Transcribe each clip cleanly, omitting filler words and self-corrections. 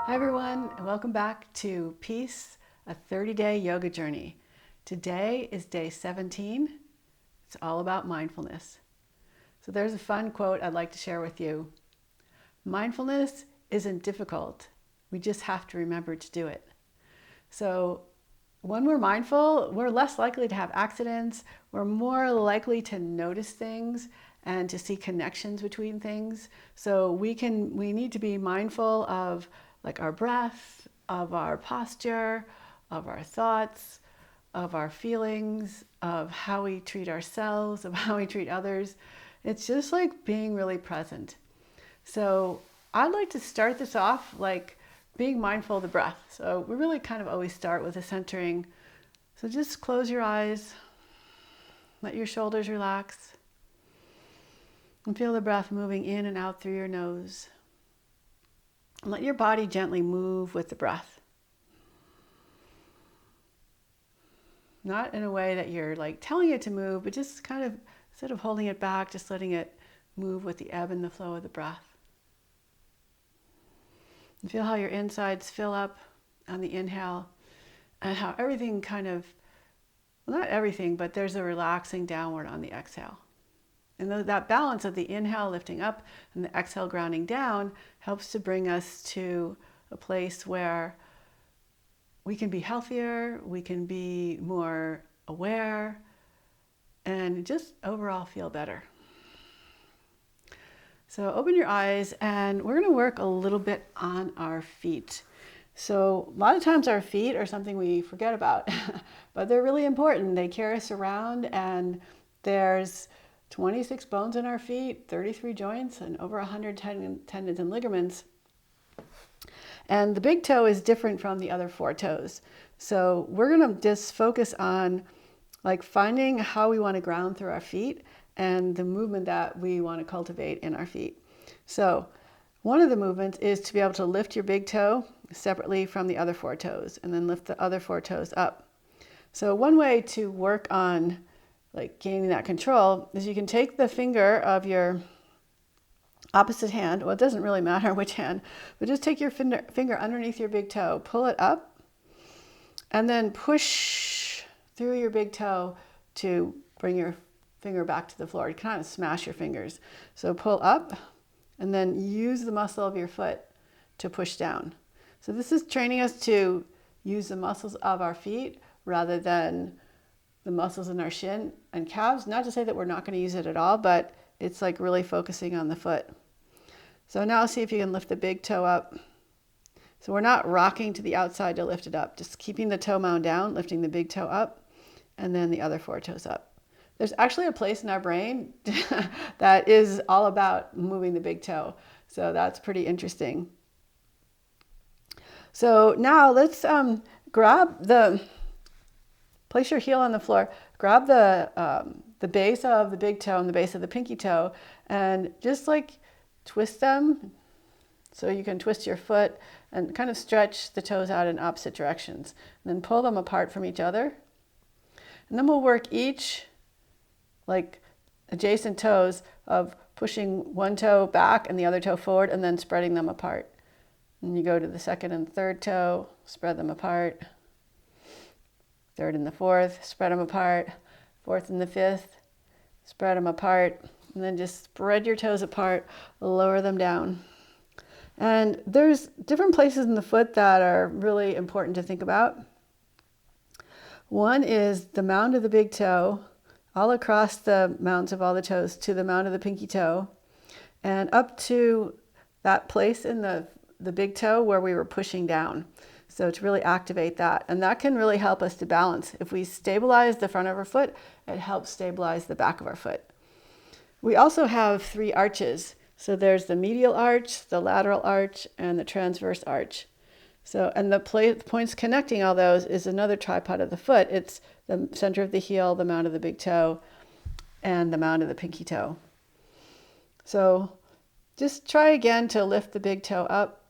Hi everyone, and welcome back to Peace, a 30-day yoga journey. Today is day 17. It's all about mindfulness. So there's a fun quote I'd like to share with you. Mindfulness isn't difficult. We just have to remember to do it. So when we're mindful, we're less likely to have accidents. We're more likely to notice things and to see connections between things. So we need to be mindful of like our breath, of our posture, of our thoughts, of our feelings, of how we treat ourselves, of how we treat others. It's just like being really present. So I'd like to start this off like being mindful of the breath. So we really kind of always start with a centering. So just close your eyes, let your shoulders relax, and feel the breath moving in and out through your nose. Let your body gently move with the breath. Not in a way that you're like telling it to move, but just kind of, instead of holding it back, just letting it move with the ebb and the flow of the breath. And feel how your insides fill up on the inhale and how everything kind of, well, not everything, but there's a relaxing downward on the exhale. And that balance of the inhale lifting up and the exhale grounding down helps to bring us to a place where we can be healthier, we can be more aware, and just overall feel better. So open your eyes and we're going to work a little bit on our feet. So a lot of times our feet are something we forget about, but they're really important. They carry us around, and there's 26 bones in our feet, 33 joints, and over 100 tendons and ligaments. And the big toe is different from the other 4 toes. So we're going to just focus on like finding how we want to ground through our feet and the movement that we want to cultivate in our feet. So one of the movements is to be able to lift your big toe separately from the other 4 toes and then lift the other 4 toes up. So one way to work on like gaining that control is you can take the finger of your opposite hand. Well, it doesn't really matter which hand, but just take your finger underneath your big toe, pull it up, and then push through your big toe to bring your finger back to the floor. You kind of smash your fingers. So pull up and then use the muscle of your foot to push down. So this is training us to use the muscles of our feet rather than the muscles in our shin and calves. Not to say that we're not going to use it at all, but it's like really focusing on the foot. So now see if you can lift the big toe up. So we're not rocking to the outside to lift it up, just keeping the toe mound down, lifting the big toe up, and then the other 4 toes up. There's actually a place in our brain that is all about moving the big toe. So that's pretty interesting. So now let's place your heel on the floor, grab the base of the big toe and the base of the pinky toe, and just like twist them. So you can twist your foot and kind of stretch the toes out in opposite directions. And then pull them apart from each other. And then we'll work each like adjacent toes of pushing one toe back and the other toe forward and then spreading them apart. And you go to the second and third toe, spread them apart. Third and the fourth, spread them apart. Fourth and the fifth, spread them apart. And then just spread your toes apart, lower them down. And there's different places in the foot that are really important to think about. One is the mound of the big toe, all across the mounds of all the toes to the mound of the pinky toe, and up to that place in the big toe where we were pushing down. So to really activate that. And that can really help us to balance. If we stabilize the front of our foot, it helps stabilize the back of our foot. We also have 3 arches. So there's the medial arch, the lateral arch, and the transverse arch. So, and the points connecting all those is another tripod of the foot. It's the center of the heel, the mound of the big toe, and the mound of the pinky toe. So just try again to lift the big toe up.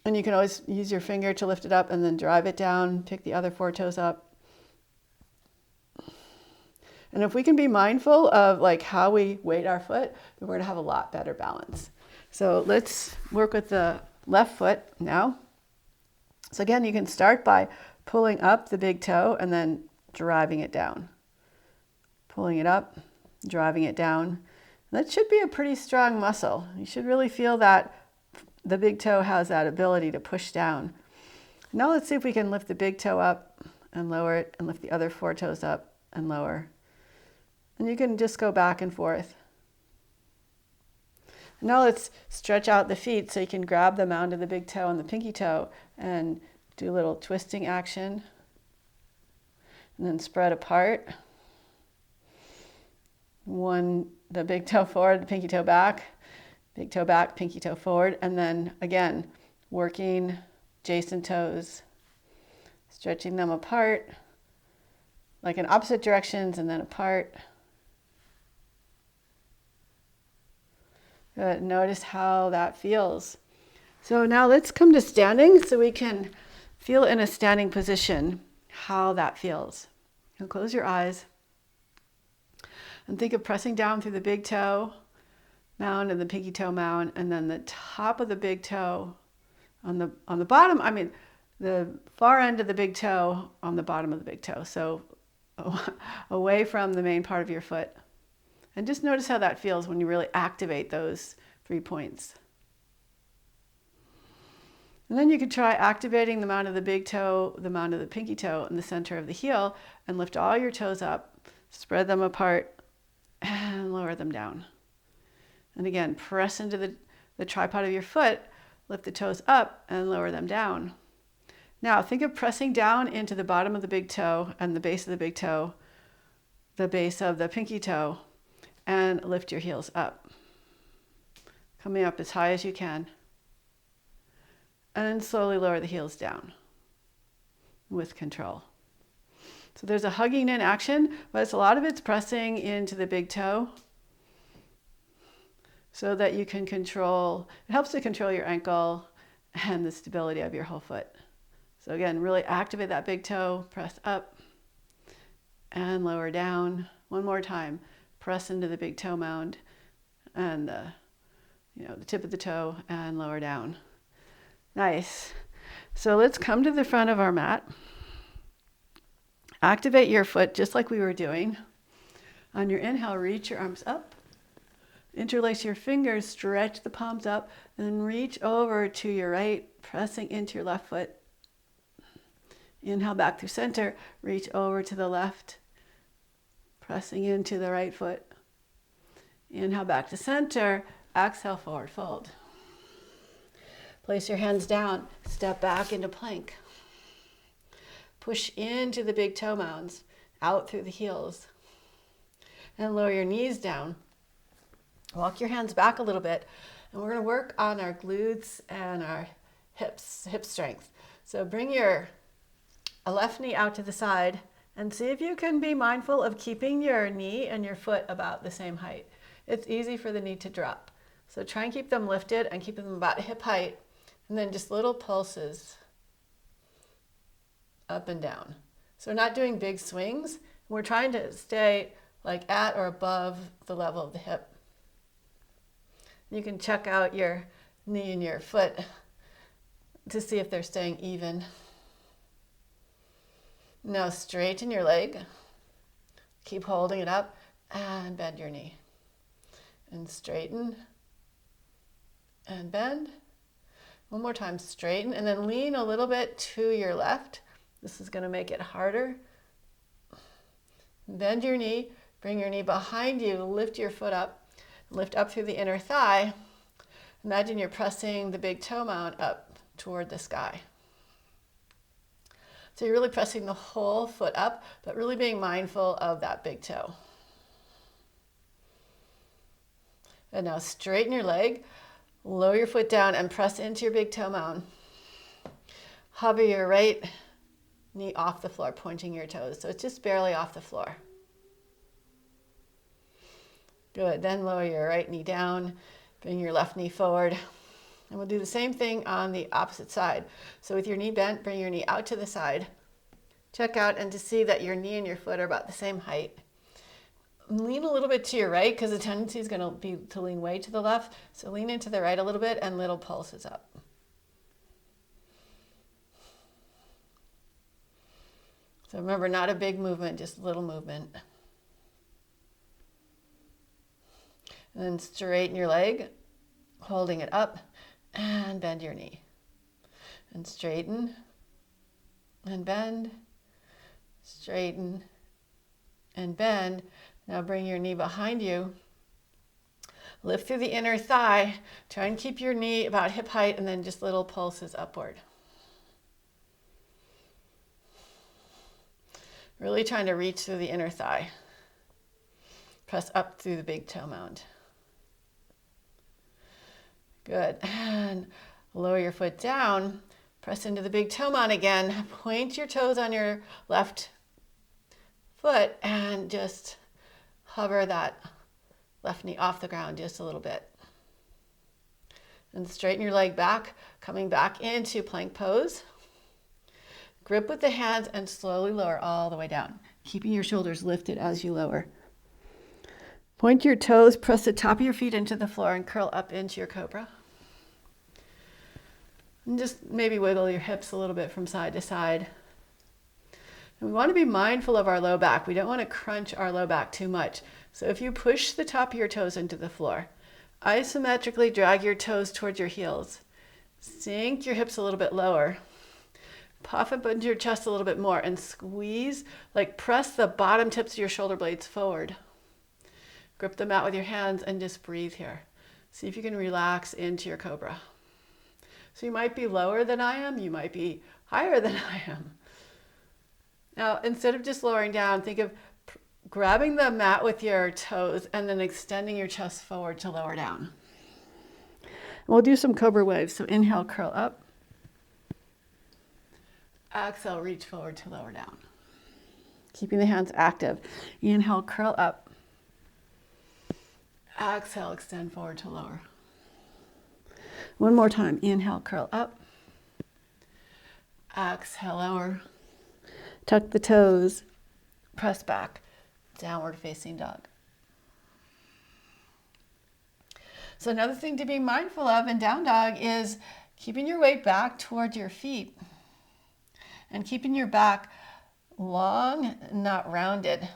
And you can always use your finger to lift it up and then drive it down, pick the other 4 toes up. And if we can be mindful of like how we weight our foot, then we're going to have a lot better balance. So let's work with the left foot now. So again, you can start by pulling up the big toe and then driving it down. Pulling it up, driving it down. That should be a pretty strong muscle. You should really feel that the big toe has that ability to push down. Now let's see if we can lift the big toe up and lower it, and lift the other 4 toes up and lower. And you can just go back and forth. Now let's stretch out the feet so you can grab the mound of the big toe and the pinky toe and do a little twisting action. And then spread apart. The big toe forward, the pinky toe back, pinky toe forward, and then again, working adjacent toes, stretching them apart, like in opposite directions and then apart. Good. Notice how that feels. So now let's come to standing so we can feel in a standing position how that feels. Now close your eyes. And think of pressing down through the big toe mound and the pinky toe mound, and then the top of the big toe on the bottom, the far end of the big toe on the bottom of the big toe. So away from the main part of your foot. And just notice how that feels when you really activate those 3 points. And then you could try activating the mound of the big toe, the mound of the pinky toe, and the center of the heel, and lift all your toes up, spread them apart, and lower them down. And again, press into the tripod of your foot, lift the toes up and lower them down. Now think of pressing down into the bottom of the big toe and the base of the big toe, the base of the pinky toe, and lift your heels up. Coming up as high as you can. And then slowly lower the heels down with control. So there's a hugging in action, but a lot of it's pressing into the big toe so that you can control, it helps to control your ankle and the stability of your whole foot. So again, really activate that big toe, press up and lower down. One more time, press into the big toe mound and the tip of the toe and lower down. Nice. So let's come to the front of our mat. Activate your foot just like we were doing. On your inhale, reach your arms up. Interlace your fingers, stretch the palms up, and then reach over to your right, pressing into your left foot. Inhale back through center, reach over to the left, pressing into the right foot. Inhale back to center, exhale, forward fold. Place your hands down, step back into plank. Push into the big toe mounds, out through the heels. And lower your knees down. Walk your hands back a little bit. And we're going to work on our glutes and our hips, hip strength. So bring your left knee out to the side and see if you can be mindful of keeping your knee and your foot about the same height. It's easy for the knee to drop. So try and keep them lifted and keep them about hip height. And then just little pulses up and down. So we're not doing big swings. We're trying to stay like at or above the level of the hip. You can check out your knee and your foot to see if they're staying even. Now straighten your leg. Keep holding it up and bend your knee. And straighten and bend. One more time, straighten, and then lean a little bit to your left. This is going to make it harder. Bend your knee, bring your knee behind you, lift your foot up, lift up through the inner thigh. Imagine you're pressing the big toe mound up toward the sky. So you're really pressing the whole foot up, but really being mindful of that big toe. And now straighten your leg. Lower your foot down and press into your big toe mound. Hover your right knee off the floor, pointing your toes. So it's just barely off the floor. Good. Then lower your right knee down. Bring your left knee forward. And we'll do the same thing on the opposite side. So with your knee bent, bring your knee out to the side. Check out and to see that your knee and your foot are about the same height. Lean a little bit to your right because the tendency is going to be to lean way to the left. So lean into the right a little bit and little pulses up. So remember, not a big movement, just a little movement. And then straighten your leg, holding it up, and bend your knee. And straighten, and bend, straighten, and bend. Now bring your knee behind you. Lift through the inner thigh. Try and keep your knee about hip height, and then just little pulses upward. Really trying to reach through the inner thigh. Press up through the big toe mound. Good. And lower your foot down. Press into the big toe mound again. Point your toes on your left foot and just hover that left knee off the ground just a little bit. And straighten your leg back, coming back into plank pose. Grip with the hands and slowly lower all the way down, keeping your shoulders lifted as you lower. Point your toes, press the top of your feet into the floor and curl up into your cobra. And just maybe wiggle your hips a little bit from side to side. And we want to be mindful of our low back. We don't want to crunch our low back too much. So if you push the top of your toes into the floor, isometrically drag your toes towards your heels. Sink your hips a little bit lower. Puff up into your chest a little bit more and squeeze, like press the bottom tips of your shoulder blades forward. Grip them out with your hands and just breathe here. See if you can relax into your cobra. So you might be lower than I am, you might be higher than I am. Now, instead of just lowering down, think of grabbing the mat with your toes and then extending your chest forward to lower down. And we'll do some cobra waves. So inhale, curl up. Exhale, reach forward to lower down. Keeping the hands active. Inhale, curl up. Exhale, extend forward to lower. One more time. Inhale, curl up. Exhale, lower. Tuck the toes. Press back. Downward facing dog. So another thing to be mindful of in down dog is keeping your weight back towards your feet. And keeping your back long, not rounded.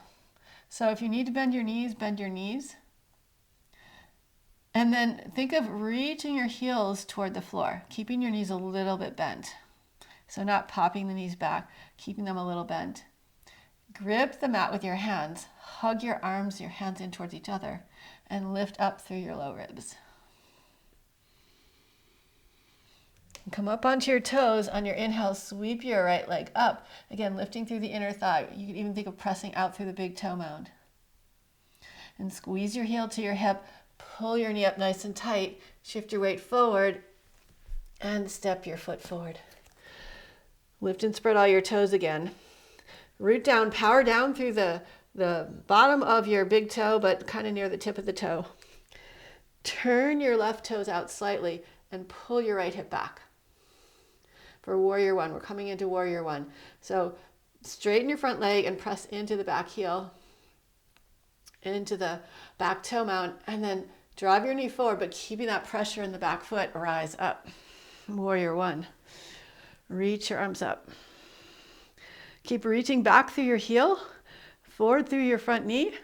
So if you need to bend your knees, bend your knees. And then think of reaching your heels toward the floor, keeping your knees a little bit bent. So not popping the knees back, keeping them a little bent. Grip the mat with your hands. Hug your arms, your hands in towards each other, and lift up through your low ribs. Come up onto your toes. On your inhale, sweep your right leg up. Again, lifting through the inner thigh. You can even think of pressing out through the big toe mound. And squeeze your heel to your hip. Pull your knee up nice and tight. Shift your weight forward and step your foot forward. Lift and spread all your toes again. Root down, power down through the bottom of your big toe, but kind of near the tip of the toe. Turn your left toes out slightly and pull your right hip back. For warrior one, we're coming into warrior one. So straighten your front leg and press into the back heel, into the back toe mound, and then drive your knee forward, but keeping that pressure in the back foot, rise up. Warrior one. Reach your arms up. Keep reaching back through your heel, forward through your front knee,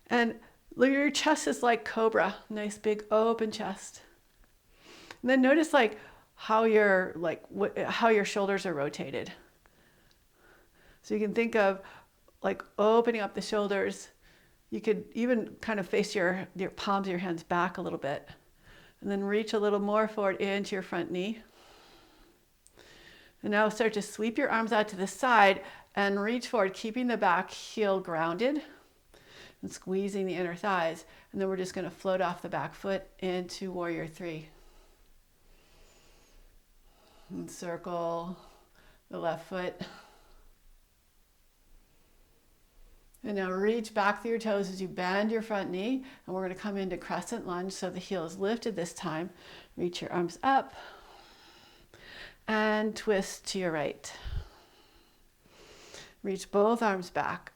and your chest is like cobra, nice big open chest. And then notice how your shoulders are rotated. So you can think of opening up the shoulders. You could even kind of face your palms of your hands back a little bit, and then reach a little more forward into your front knee. And now start to sweep your arms out to the side and reach forward, keeping the back heel grounded and squeezing the inner thighs. And then we're just going to float off the back foot into warrior three. And circle the left foot. And now reach back through your toes as you bend your front knee. And we're going to come into crescent lunge so the heel is lifted this time. Reach your arms up. And twist to your right. Reach both arms back.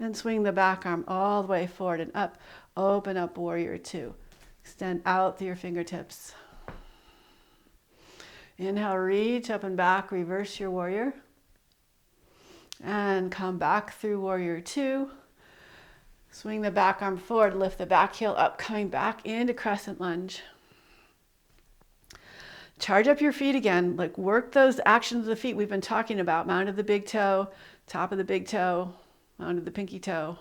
And swing the back arm all the way forward and up. Open up warrior two. Extend out through your fingertips. Inhale, reach up and back, reverse your warrior. And come back through warrior two. Swing the back arm forward, lift the back heel up, coming back into crescent lunge. Charge up your feet again, like work those actions of the feet we've been talking about. Mound of the big toe, top of the big toe, mound of the pinky toe.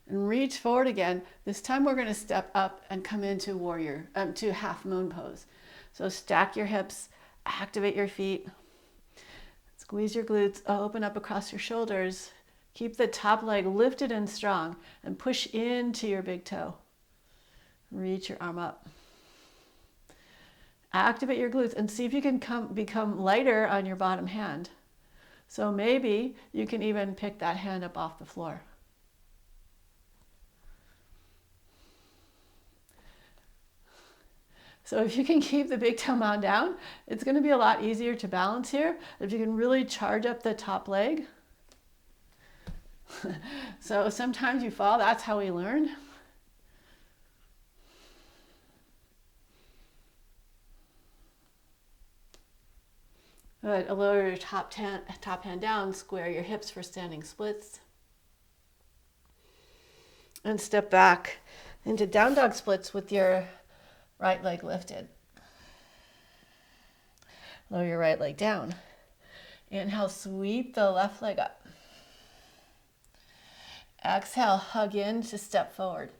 And reach forward again. This time we're going to step up and come into warrior, to half moon pose. So stack your hips, activate your feet, squeeze your glutes, open up across your shoulders. Keep the top leg lifted and strong and push into your big toe. Reach your arm up. Activate your glutes and see if you can become lighter on your bottom hand. So maybe you can even pick that hand up off the floor. So if you can keep the big toe mound down, it's going to be a lot easier to balance here. If you can really charge up the top leg. So sometimes you fall, that's how we learn. Good. Lower your top hand down, square your hips for standing splits. And step back into down dog splits with your right leg lifted. Lower your right leg down. Inhale, sweep the left leg up. Exhale, hug in to step forward.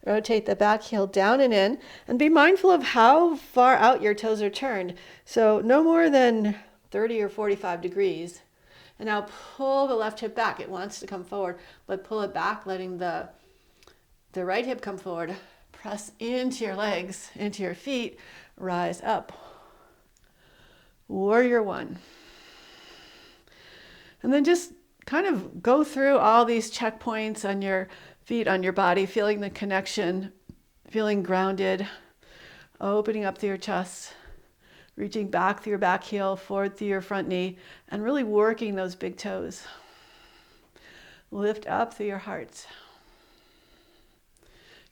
Rotate the back heel down and in, and be mindful of how far out your toes are turned. So no more than 30 or 45 degrees. And now pull the left hip back. It wants to come forward, but pull it back, letting the right hip come forward. Press into your legs, into your feet, rise up. Warrior one. And then just kind of go through all these checkpoints on your feet, on your body, feeling the connection, feeling grounded, opening up through your chest, reaching back through your back heel, forward through your front knee, and really working those big toes. Lift up through your heart.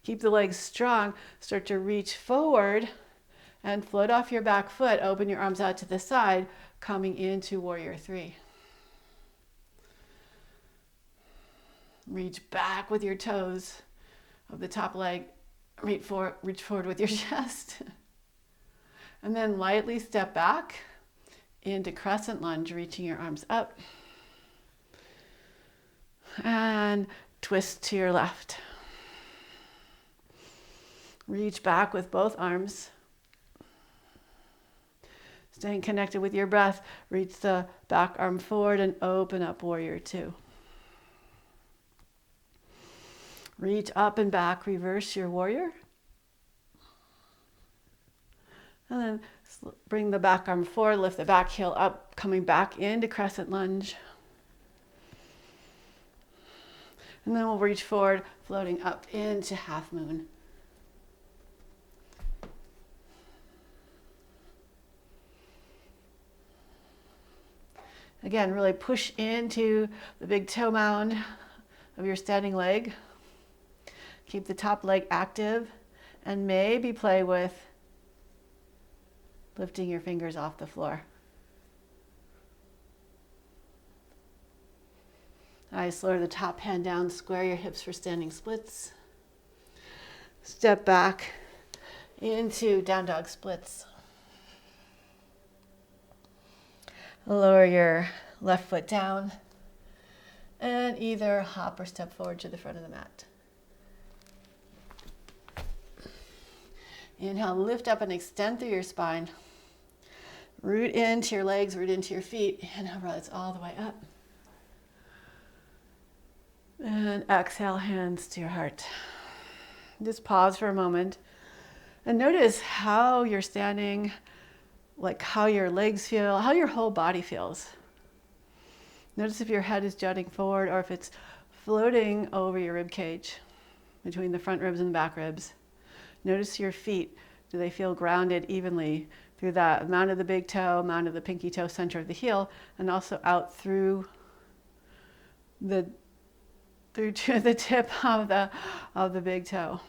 Keep the legs strong. Start to reach forward and float off your back foot. Open your arms out to the side, coming into warrior three. Reach back with your toes of the top leg. Reach forward with your chest. And then lightly step back into crescent lunge, reaching your arms up. And twist to your left. Reach back with both arms. Staying connected with your breath, reach the back arm forward and open up warrior two. Reach up and back, reverse your warrior. And then bring the back arm forward, lift the back heel up, coming back into crescent lunge. And then we'll reach forward, floating up into half moon. Again, really push into the big toe mound of your standing leg. Keep the top leg active and maybe play with lifting your fingers off the floor. Nice, lower the top hand down, square your hips for standing splits. Step back into down dog splits. Lower your left foot down and either hop or step forward to the front of the mat. Inhale, lift up and extend through your spine. Root into your legs, root into your feet. Inhale, rise all the way up. And exhale, hands to your heart. Just pause for a moment and notice how you're standing, like how your legs feel, how your whole body feels. Notice if your head is jutting forward or if it's floating over your rib cage between the front ribs and the back ribs. Notice your feet. Do they feel grounded evenly through that mound of the big toe, mound of the pinky toe, center of the heel, and also out through to the tip of the big toe.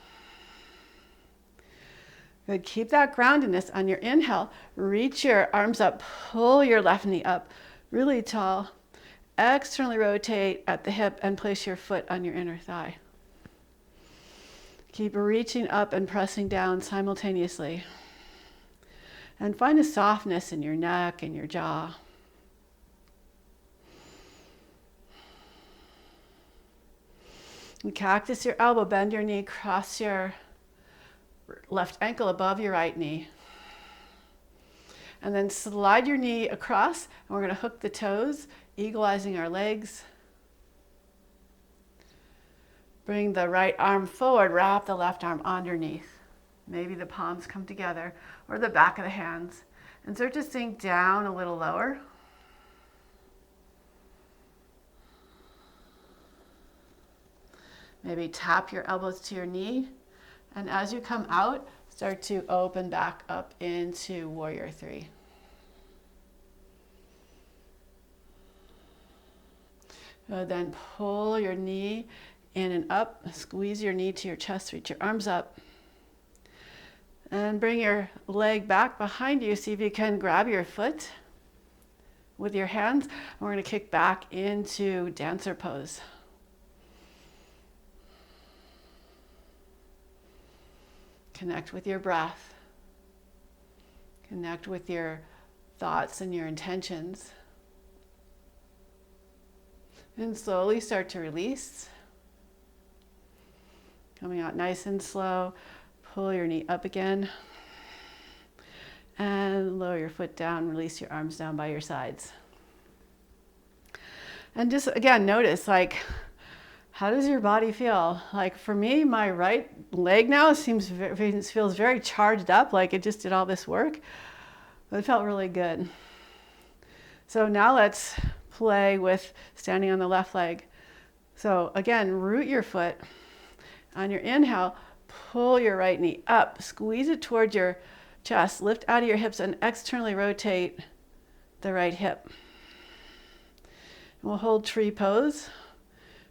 Good. Keep that groundedness on your inhale. Reach your arms up, pull your left knee up, really tall. Externally rotate at the hip and place your foot on your inner thigh. Keep reaching up and pressing down simultaneously. And find a softness in your neck and your jaw. And cactus your elbow, bend your knee, cross your left ankle above your right knee. And then slide your knee across, and we're going to hook the toes, eagle-izing our legs. Bring the right arm forward, wrap the left arm underneath. Maybe the palms come together, or the back of the hands. And start to sink down a little lower. Maybe tap your elbows to your knee. And as you come out, start to open back up into Warrior Three. Then pull your knee in and up. Squeeze your knee to your chest. Reach your arms up. And bring your leg back behind you. See if you can grab your foot with your hands. And we're going to kick back into dancer pose. Connect with your breath. Connect with your thoughts and your intentions. And slowly start to release. Coming out nice and slow. Pull your knee up again. And lower your foot down. Release your arms down by your sides. And just again, notice, like, how does your body feel? Like for me, my right leg now feels very charged up, like it just did all this work. But it felt really good. So now let's play with standing on the left leg. So again, root your foot. On your inhale, pull your right knee up, squeeze it towards your chest, lift out of your hips and externally rotate the right hip. And we'll hold tree pose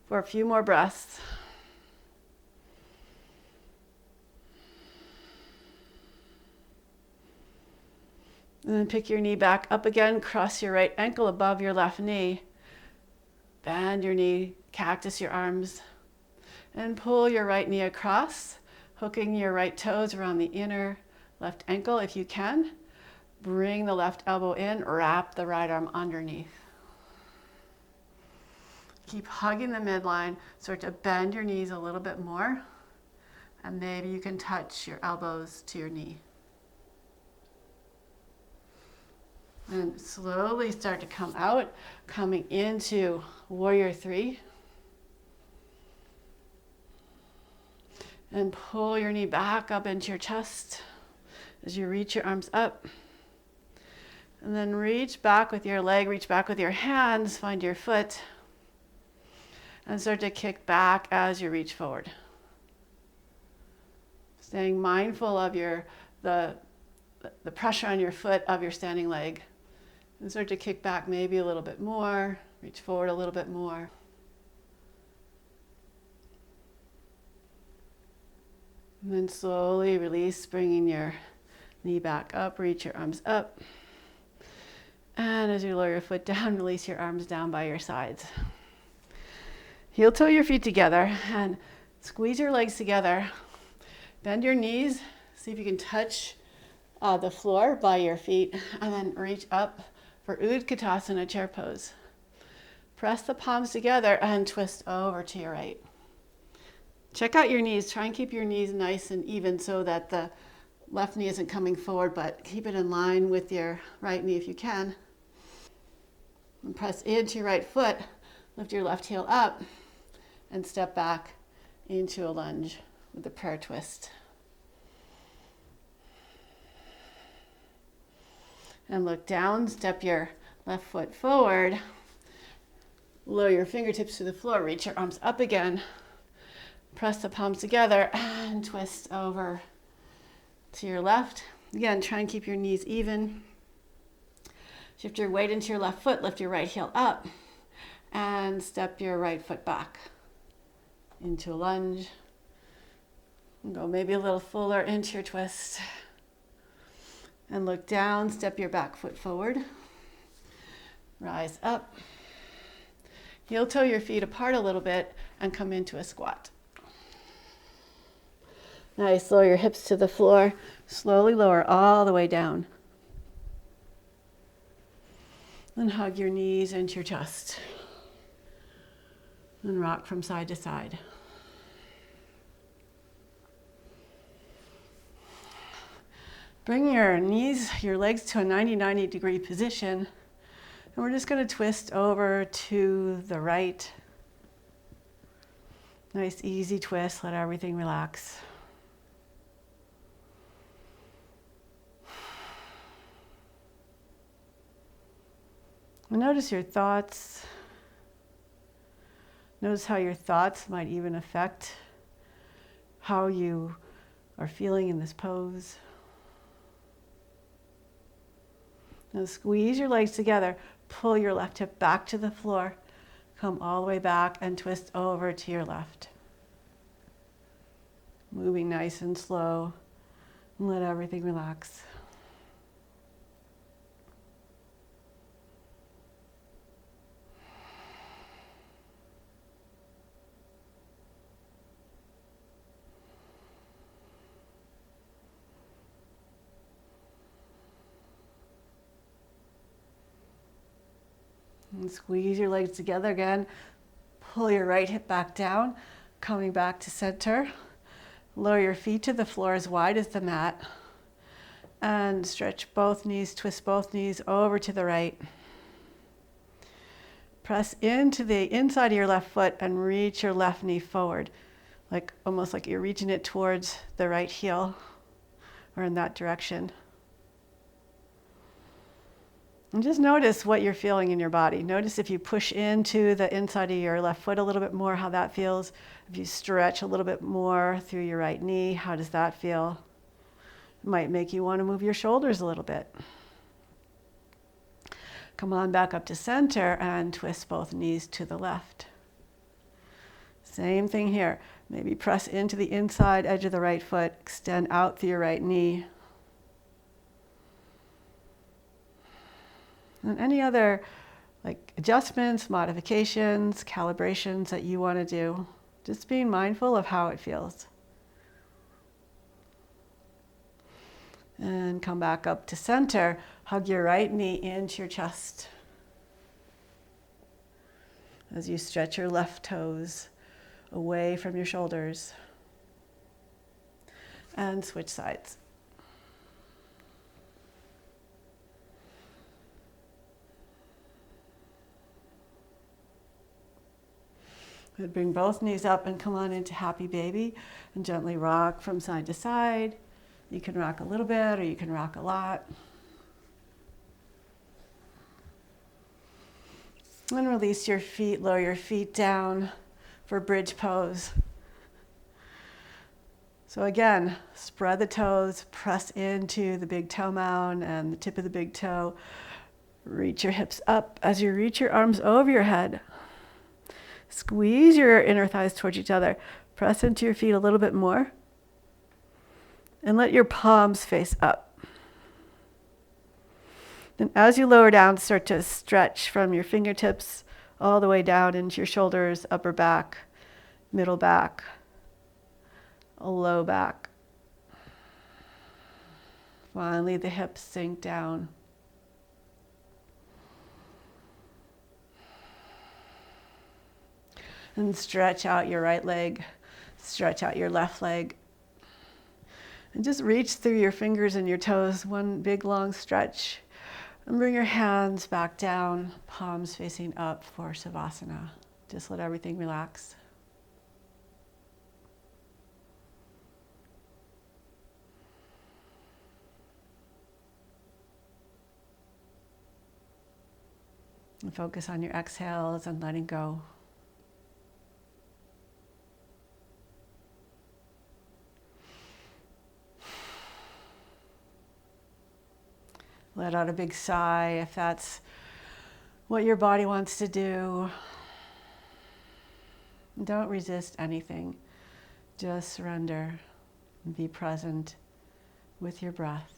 for a few more breaths. And then pick your knee back up again, cross your right ankle above your left knee. Bend your knee, cactus your arms, and pull your right knee across, hooking your right toes around the inner left ankle if you can. Bring the left elbow in, wrap the right arm underneath. Keep hugging the midline, start to bend your knees a little bit more, and maybe you can touch your elbows to your knee. And slowly start to come out, coming into Warrior Three. And pull your knee back up into your chest as you reach your arms up. And then reach back with your leg, reach back with your hands, find your foot. And start to kick back as you reach forward. Staying mindful of the pressure on your foot of your standing leg. And start to kick back maybe a little bit more, reach forward a little bit more. And then slowly release, bringing your knee back up, reach your arms up. And as you lower your foot down, release your arms down by your sides. Heel toe your feet together and squeeze your legs together. Bend your knees, see if you can touch the floor by your feet, and then reach up for Utkatasana chair pose. Press the palms together and twist over to your right. Check out your knees. Try and keep your knees nice and even so that the left knee isn't coming forward, but keep it in line with your right knee if you can. And press into your right foot, lift your left heel up, and step back into a lunge with a prayer twist. And look down, step your left foot forward, lower your fingertips to the floor, reach your arms up again, press the palms together and twist over to your left. Again, try and keep your knees even. Shift your weight into your left foot, lift your right heel up, and step your right foot back into a lunge. And go maybe a little fuller into your twist. And look down, step your back foot forward. Rise up. Heel toe your feet apart a little bit and come into a squat. Nice, lower your hips to the floor. Slowly lower all the way down. And hug your knees into your chest. And rock from side to side. Bring your knees, your legs to a 90-90 degree position. And we're just going to twist over to the right. Nice, easy twist. Let everything relax. And notice your thoughts. Notice how your thoughts might even affect how you are feeling in this pose. Now squeeze your legs together. Pull your left hip back to the floor. Come all the way back and twist over to your left. Moving nice and slow. And let everything relax. And squeeze your legs together again. Pull your right hip back down, coming back to center. Lower your feet to the floor as wide as the mat. And stretch both knees, twist both knees over to the right. Press into the inside of your left foot and reach your left knee forward. Almost like you're reaching it towards the right heel or in that direction. And just notice what you're feeling in your body. Notice if you push into the inside of your left foot a little bit more, how that feels. If you stretch a little bit more through your right knee, how does that feel? It might make you want to move your shoulders a little bit. Come on back up to center and twist both knees to the left. Same thing here. Maybe press into the inside edge of the right foot, extend out through your right knee. And any other adjustments, modifications, calibrations that you want to do, just being mindful of how it feels. And come back up to center. Hug your right knee into your chest as you stretch your left toes away from your shoulders. And switch sides. Good. Bring both knees up and come on into happy baby and gently rock from side to side. You can rock a little bit or you can rock a lot. And release your feet, lower your feet down for bridge pose. So again, spread the toes, press into the big toe mound and the tip of the big toe. Reach your hips up as you reach your arms over your head. Squeeze your inner thighs towards each other. Press into your feet a little bit more. And let your palms face up. And as you lower down, start to stretch from your fingertips all the way down into your shoulders, upper back, middle back, low back. Finally, the hips sink down. And stretch out your right leg, stretch out your left leg. And just reach through your fingers and your toes, one big long stretch. And bring your hands back down, palms facing up for Savasana. Just let everything relax. And focus on your exhales and letting go. Let out a big sigh if that's what your body wants to do. Don't resist anything. Just surrender and be present with your breath.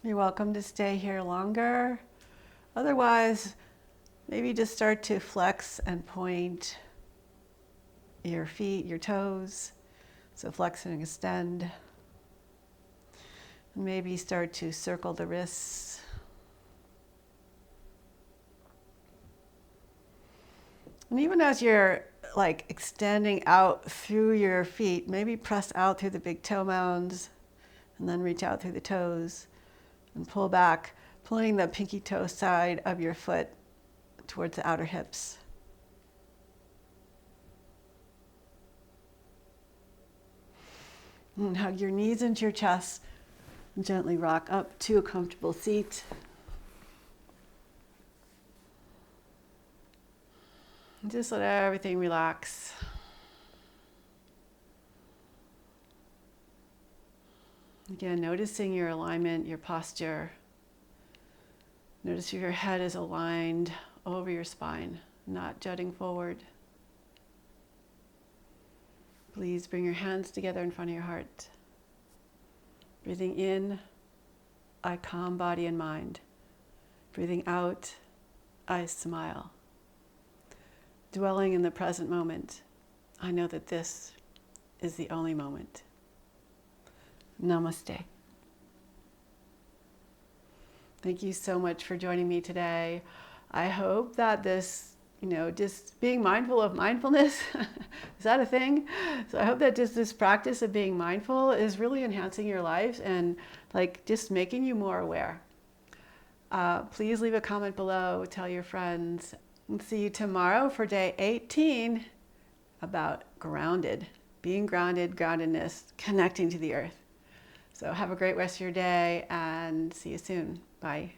You're welcome to stay here longer. Otherwise, maybe just start to flex and point your feet, your toes. So flex and extend. And maybe start to circle the wrists. And even as you're like extending out through your feet, maybe press out through the big toe mounds and then reach out through the toes and pull back, pulling the pinky toe side of your foot towards the outer hips. And hug your knees into your chest and gently rock up to a comfortable seat. And just let everything relax. Again, noticing your alignment, your posture. Notice if your head is aligned over your spine, not jutting forward. Please bring your hands together in front of your heart. Breathing in, I calm body and mind. Breathing out, I smile. Dwelling in the present moment, I know that this is the only moment. Namaste. Thank you so much for joining me today. I hope that this, just being mindful of mindfulness, is that a thing? So I hope that just this practice of being mindful is really enhancing your life and just making you more aware. Please leave a comment below, tell your friends. And see you tomorrow for day 18 about grounded, being grounded, groundedness, connecting to the earth. So have a great rest of your day and see you soon. Bye.